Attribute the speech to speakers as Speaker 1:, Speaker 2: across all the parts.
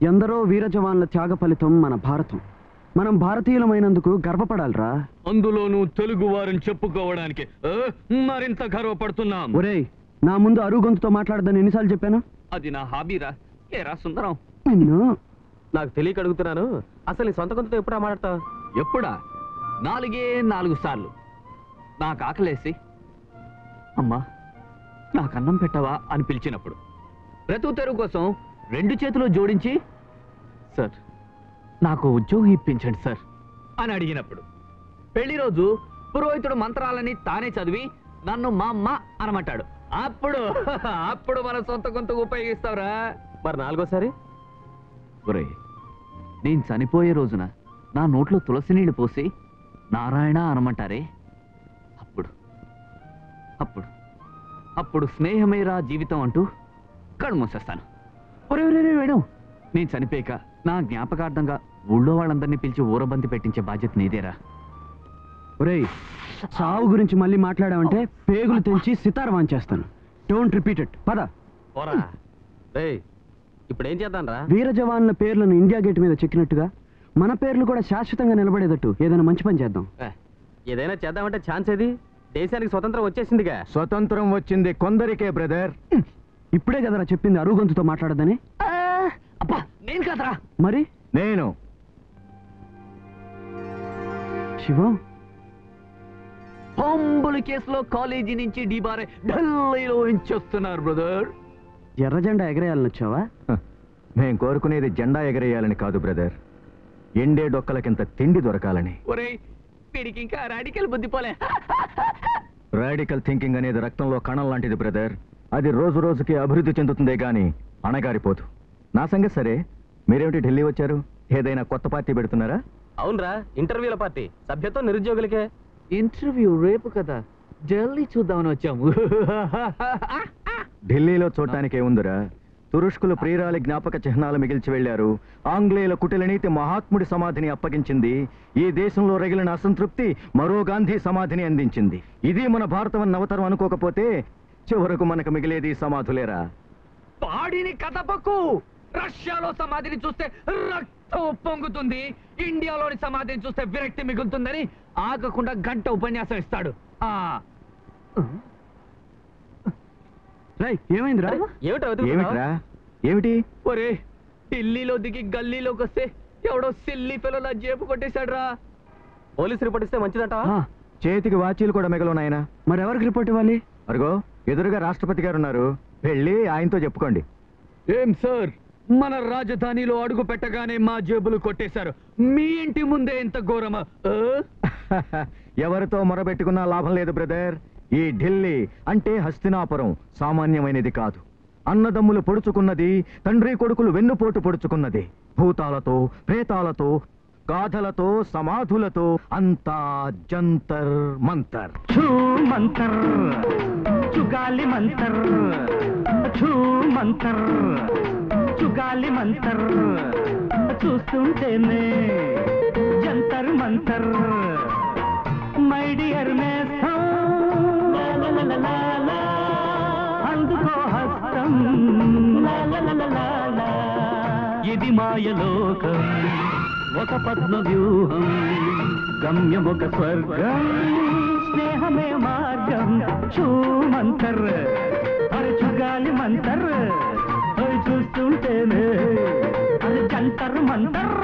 Speaker 1: ఎందరో వీర జవాన్ల త్యాగ ఫలితం మన భారతం. మనం భారతీయులమైనందుకు గర్వపడాలిరా.
Speaker 2: అందులోనూ తెలుగు వారిని చెప్పుకోవడానికి మరింత గర్వపడుతున్నాం.
Speaker 1: ఒరేయ్, నా ముందు అరుగు గొంతుతో మాట్లాడదని ఎన్నిసార్లు చెప్పాను?
Speaker 2: అది నా హాబీరా. ఏరా సుందరం,
Speaker 1: నిన్ను
Speaker 3: నాకు తెలియక అడుగుతున్నాను. అసలు నీ సొంత గొంతుతో ఎప్పుడా మాట్లాడతావు?
Speaker 2: ఎప్పుడా? 4 సార్లు. నాకు ఆకలేసి అమ్మా నాకు అన్నం పెట్టవా అని పిలిచినప్పుడు, బ్రతుకు తెరువు కోసం 2 చేతులు జోడించి సార్ నాకు ఉద్యోగం ఇప్పించండి సార్ అని అడిగినప్పుడు, పెళ్లి రోజు పురోహితుడు మంత్రాలని తానే చదివి నన్ను మా అమ్మ అనమంటాడు. అప్పుడు మన సొంత గొంతుకు ఉపయోగిస్తావురా.
Speaker 3: మరి 4వసారి?
Speaker 2: ఒరే, నేను చనిపోయే రోజున నా నోట్లో తులసి నీళ్లు పోసి నారాయణ అనమంటారే, అప్పుడు స్నేహమేరా జీవితం అంటూ కళ్ళు మూసేస్తాను. ఒరే మేడం, నేను చనిపోయాక నా జ్ఞాపకార్థంగా ఊళ్ళో వాళ్ళందరినీ పిలిచి ఊరబంతి పెట్టించే బాధ్యత నీదేరా.
Speaker 1: ఒరేయ్, సావు గురించి మళ్ళీ మాట్లాడావంటే పేగులు తెంచి సితార్ వాంచేస్తాను. Don't repeat it. పద.
Speaker 3: ఇప్పుడు ఏం చేద్దాం రా?
Speaker 1: వీర జవాన్ల పేర్లను ఇండియా గేట్ మీద చెక్కినట్టుగా మన పేర్లు కూడా శాశ్వతంగా నిలబడేటట్టు ఏదైనా మంచి పని చేద్దాం.
Speaker 3: ఏదైనా చేద్దామంటే ఛాన్స్ ఏది? దేశానికి స్వతంత్రం వచ్చేసిందిగా.
Speaker 4: స్వతంత్రం వచ్చింది కొందరికే బ్రదర్.
Speaker 1: ఇప్పుడే కదరా చెప్పింది అరుగు గొంతుతో మాట్లాడదని.
Speaker 2: అబ్బా, నేను కదరా.
Speaker 1: మరి
Speaker 4: నేను
Speaker 1: శివం,
Speaker 2: బాంబుల కేసులో కాలేజీ నుంచి డిబారే ఢిల్లీలో ఉంచేస్తున్నారు బ్రదర్.
Speaker 1: ఎర్ర జెండా ఎగరేయాలని వచ్చావా?
Speaker 4: మేం కోరుకునేది జెండా ఎగరేయాలని కాదు బ్రదర్, ఎండే డొక్కలకింత తిండి దొరకాలని.
Speaker 2: ఒరేయ్, వీడికి ఇంకా రాడికల్ బుద్ధి పోలే.
Speaker 4: రాడికల్ థింకింగ్ అనేది రక్తంలో కణం లాంటిది బ్రదర్. అది రోజు రోజుకి అభివృద్ధి చెందుతుందే గాని అణగారిపోదు. నా సంగతి సరే, మీరేమిటి ఢిల్లీ వచ్చారు? ఏదైనా కొత్త పార్టీ పెడుతున్నారా?
Speaker 3: అవునరా, ఇంటర్వ్యూల పార్టీ. సభ్యత్వం నిరుద్యోగులకే.
Speaker 2: ఇంటర్వ్యూ రేపు కదా, ఢిల్లీ చూద్దామని వచ్చాము.
Speaker 4: ఢిల్లీలో చూడటానికి ఏముందిరా? తురుష్కులు ప్రియురాలి జ్ఞాపక చిహ్నాలు మిగిల్చి వెళ్లారు. ఆంగ్లేయుల కుటిల నీతి మహాత్ముడి సమాధిని అప్పగించింది. ఈ దేశంలో రగిలిన అసంతృప్తి మరో గాంధీ సమాధిని అందించింది. ఇది మన భారతం నవతరం అనుకోకపోతే చివరకు మనకు మిగిలేది సమాధులేరా.
Speaker 2: పాడిని కథపకు. రష్యాలో సమాధిని చూస్తే రక్తం పొంగుతుంది, ఇండియాలోని సమాధిని చూస్తే విరక్తి మిగులుతుందని ఆగకుండా గంట ఉపన్యాసం ఇస్తాడు.
Speaker 1: ఏమైందిరా?
Speaker 4: ఏమిట్రా? ఏమిటి?
Speaker 2: ఒరే, ఢిల్లీలో దిగి గల్లీలోకి వస్తే ఎవడో సిల్లీ పిల్లల జేబు కొట్టేశాడు రా.
Speaker 3: పోలీసు రిపోర్ట్ ఇస్తే మంచిదంట.
Speaker 4: చేతికి వాచీలు కూడా మిగలనాయన.
Speaker 1: మరి ఎవరికి రిపోర్ట్ ఇవ్వాలి?
Speaker 4: అరుగో ఎదురుగా రాష్ట్రపతి గారు ఉన్నారు, వెళ్ళి ఆయనతో చెప్పుకోండి.
Speaker 2: ఏం సార్, మన రాజధానిలో అడుగు పెట్టగానే మా జేబులు కొట్టేశారు. మీ ఇంటి ముందే ఎంత ఘోరమా?
Speaker 4: ఎవరితో మొరబెట్టుకున్నా లాభం లేదు బ్రదర్. ఈ ఢిల్లీ అంటే హస్తినాపురం సామాన్యమైనది కాదు. అన్నదమ్ములు పొడుచుకున్నది, తండ్రి కొడుకులు వెన్నుపోటు పొడుచుకున్నది. భూతాలతో, ప్రేతాలతో, గాథలతో, సమాధులతో, అంతా జంతర్ మంతర్.
Speaker 5: ఛూ మంతర్, చుగాలి మంతర్, ఛూ మంతర్, చుగాలి మంతర్, చూస్తుంటేనే జంతర్ మంతర్. మై డియర్ నేస్తం, అందుకో హస్తం, ఇది మాయలోకం, ఒక పద్మ వ్యూహం, గమ్యం ఒక స్వర్గం, స్నేహమే మార్గం. చూ మంతర్, అరచుగాలి మంతర్, అవి చూస్తుంటేనే అది జంతర్ మంతర్.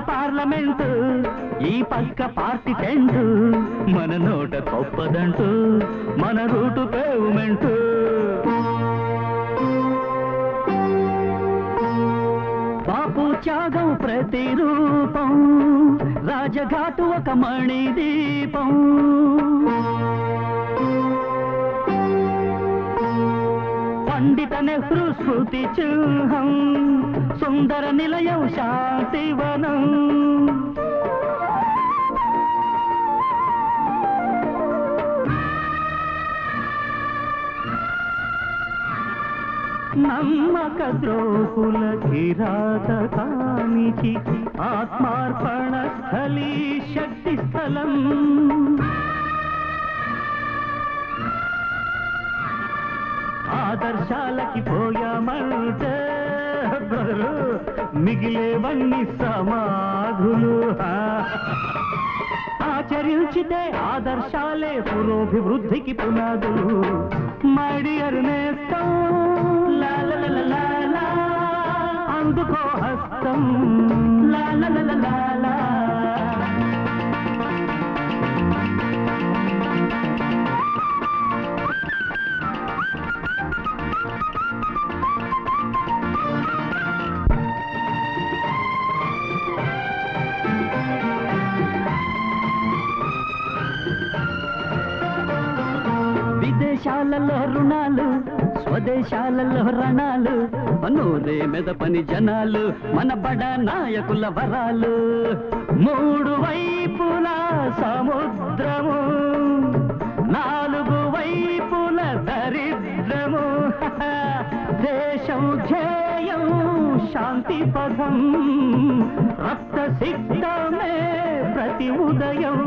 Speaker 5: పార్లమెంటు, ఈ పక్క పార్టీ టెంటు, మన నోట గొప్పదంటూ, మన రూటు పేవ్మెంటు. బాపు త్యాగం ప్రతిరూపం, రాజఘాటు ఒక మణిదీపం. పండిత నెహ్రూ స్మృతి చిహ్నం, సుందర నిలయం శాంతివనం. నమ్మక ద్రోహుల కిరాతకానికి ఆత్మార్పణ స్థలీ శక్తి స్థలం. ఆదర్శాలకి పోయామంటే మిగిలేవన్నీ సమాధులు. ఆచరించితే ఆదర్శాలే పురోభివృద్ధికి పునాదులు. మై డియర్ నేస్తం, అందుకో హస్తం, విదేశాలలో రుణాలు, స్వదేశాలలో రణాలు, నూరే మెదపని జనాలు, మన బడ నాయకుల వరాలు. మూడు వైపుల సముద్రము, నాలుగు వైపుల దరిద్రము. దేశం ధ్యేయం శాంతి పదం, రక్త సిద్ధమే ప్రతి ఉదయం.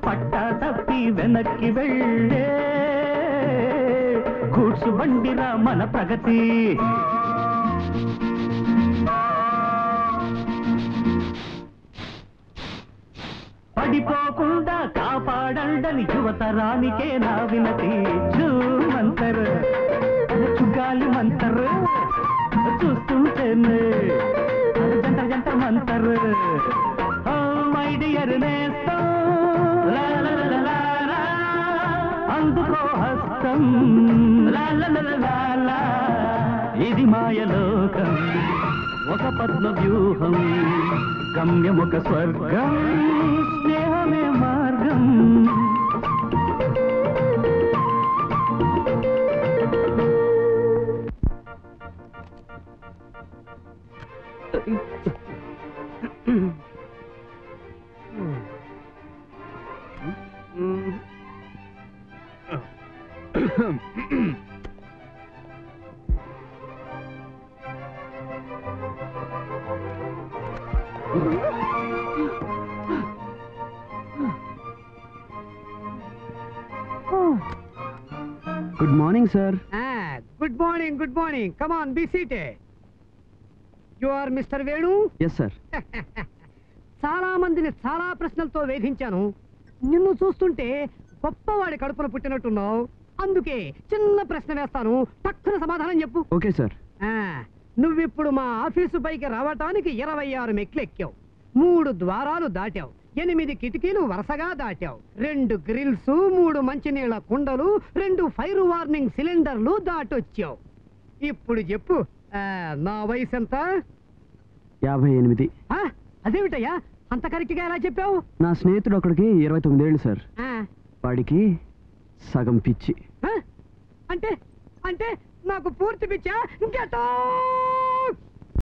Speaker 5: పట్ట తప్పి వెనక్కి వెళ్ళే గూడ్సు బండిరా మన ప్రగతి. పడిపోకుండా కాపాడండని యువతరానికే నా వినతి. చూ మంతర్, చుగాలి మంతర్, చూస్తుంటేనే జంతర్ జంతర్ మంతర్. మై డియర్ నేస్తం, అందుకో హస్తం, ఇది మాయలోకం, ఒక పద్మ వ్యూహం, గమ్యం ఒక స్వర్గం, స్నేహమే మార్గం.
Speaker 1: Good morning sir.
Speaker 6: Good morning, good morning. Come on, be seated. You are mister Venu.
Speaker 1: Yes sir.
Speaker 6: చాలా మందిని చాలా ప్రశ్నలతో వేధించాను. నిన్ను చూస్తుంటే గొప్పవాడి కడుపున పుట్టినట్టున్నావు. అందుకే చిన్న ప్రశ్న వేస్తాను, తక్కువ సమాధానం చెప్పు.
Speaker 1: Okay sir.
Speaker 6: నువ్విప్పుడు మా ఆఫీసు పైకి రావటానికి 26 మెట్లు ఎక్కావు, 3 ద్వారాలు దాటావు, 8 కిటికీలు వరుసగా దాటావు, 2 గ్రిల్స్, 3 మంచినీళ్ల కుండలు, 2 ఫైర్ వార్నింగ్ సిలిండర్లు దాటొచ్చావు. ఇప్పుడు చెప్పు, నా వయసు ఎంత?
Speaker 1: 58.
Speaker 6: అదేమిటయ్యా అంత కరెక్ట్గా ఎలా చెప్పావు?
Speaker 1: నా స్నేహితుడు ఒకడికి 29 ఏళ్ళు సార్. వాడికి సగం పిచ్చి.
Speaker 6: అంటే అంటే నాకు పూర్తి పిచ్చా? Get out!